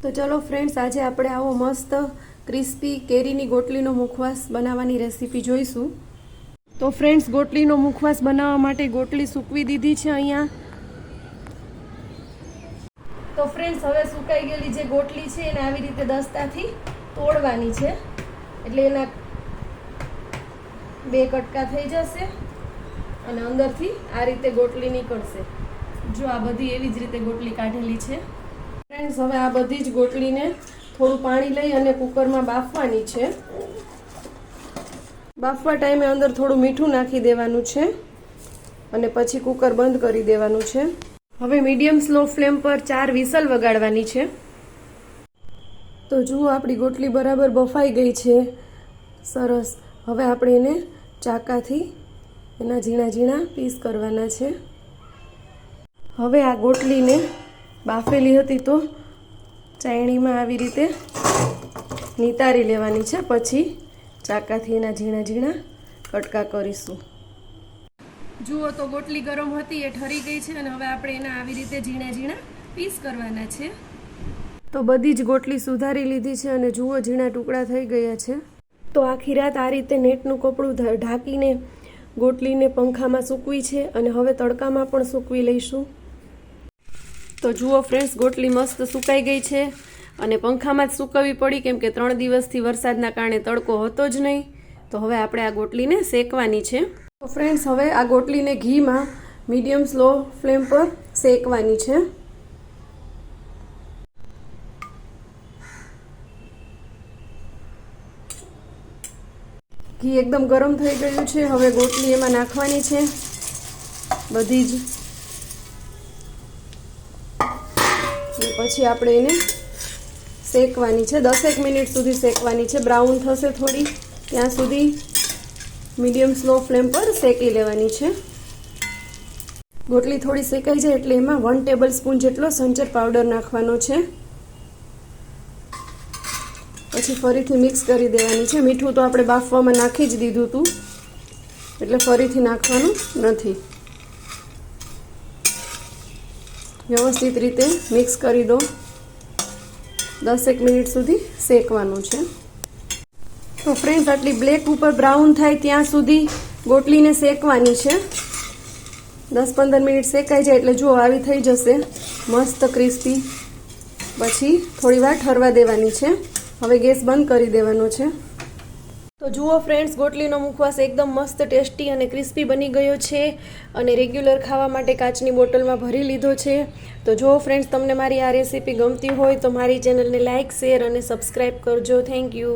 તો ચલો ફ્રેન્ડ્સ, આજે આપણે આવો મસ્ત ક્રિસ્પી કેરીની ગોટલીનો મુખવાસ બનાવવાની રેસીપી જોઈશું. તો ફ્રેન્ડ્સ, ગોટલીનો મુખવાસ બનાવવા માટે ગોટલી સૂકવી દીધી છે અહીંયા. તો ફ્રેન્ડ્સ, હવે સુકાઈ ગયેલી જે ગોટલી છે એને આવી રીતે દસ્તાથી તોડવાની છે, એટલે એના 2 કટકા થઈ જશે અને અંદરથી આ રીતે ગોટલી નીકળશે. જો આ બધી એવી જ રીતે ગોટલી કાઢેલી છે. ફ્રેન્ડ્સ, હવે આ બધી જ ગોટલીને થોડું પાણી લઈ અને કુકરમાં બાફવાની છે. બાફવા ટાઈમે અંદર થોડું મીઠું નાખી દેવાનું છે અને પછી કુકર બંધ કરી દેવાનું છે. હવે મીડિયમ સ્લો ફ્લેમ પર 4 વિસલ વગાડવાની છે. તો જુઓ, આપણી ગોટલી બરાબર બફાઈ ગઈ છે, સરસ. હવે આપણે એને ચાકાથી એના ઝીણા ઝીણા પીસ કરવાના છે. હવે આ ગોટલીને બાફેલી હતી તો ચાયણીમાં આવી રીતે નિતારી લેવાની છે, પછી ચાકાથી એના ઝીણા ઝીણા કટકા કરીશું. જુઓ, તો ગોટલી ગરમ હતી એ ઠરી ગઈ છે અને હવે આપણે એના આવી રીતે ઝીણા ઝીણા પીસ કરવાના છે. તો બધી જ ગોટલી સુધારી લીધી છે અને જુઓ, ઝીણા ટુકડા થઈ ગયા છે. તો આખી રાત આ રીતે નેટનું કપડું ઢાંકીને ગોટલીને પંખામાં સૂકવી છે અને હવે તડકામાં પણ સૂકવી લઈશું. તો જુઓ ફ્રેન્ડ્સ, ગોટલી મસ્ત સુકાઈ ગઈ છે અને પંખામાં જ સૂકવવી પડી, કેમ કે 3 દિવસથી વરસાદના કારણે તડકો હતો જ નહીં. તો હવે આપણે આ ગોટલીને શેકવાની છે. તો ફ્રેન્ડ્સ, હવે આ ગોટલીને ઘીમાં મીડિયમ સ્લો ફ્લેમ પર શેકવાની છે. ઘી એકદમ ગરમ થઈ ગયું છે. હવે ગોટલી એમાં નાખવાની છે બધી જ, પછી આપણે એને શેકવાની છે. 10 મિનિટ સુધી શેકવાની છે. બ્રાઉન થશે થોડી ત્યાં સુધી મીડિયમ સ્લો ફ્લેમ પર શેકી લેવાની છે. ગોટલી થોડી શેકાઈ જાય એટલે એમાં 1 ટેબલ સ્પૂન જેટલો સંચર પાવડર નાખવાનો છે. પછી ફરીથી મિક્સ કરી દેવાની છે. મીઠું તો આપણે બાફવામાં નાખી જ દીધું હતું, એટલે ફરીથી નાખવાનું નથી. વ્યવસ્થિત રીતે મિક્સ કરી દો. 10 મિનિટ સુધી શેકવાનું છે. તો ફ્રેન્ડ્સ, આટલી બ્લેક ઉપર બ્રાઉન થાય ત્યાં સુધી ગોટલીને શેકવાની છે. 10-15 મિનિટ શેકાઈ જાય એટલે જુઓ, આવી થઈ જશે મસ્ત ક્રિસ્પી. પછી થોડી વાર ઠરવા દેવાની છે. હવે ગેસ બંધ કરી દેવાનો છે. તો જુઓ ફ્રેન્ડ્સ, ગોટલીનો મુખવાસ એકદમ મસ્ત ટેસ્ટી અને ક્રિસ્પી બની ગયો છે અને રેગ્યુલર ખાવા માટે કાચની બોટલમાં ભરી લીધો છે. તો જુઓ ફ્રેન્ડ્સ, તમને મારી આ રેસીપી ગમતી હોય તો મારી ચેનલને લાઇક, શેર અને સબસ્ક્રાઈબ કરજો. Thank you.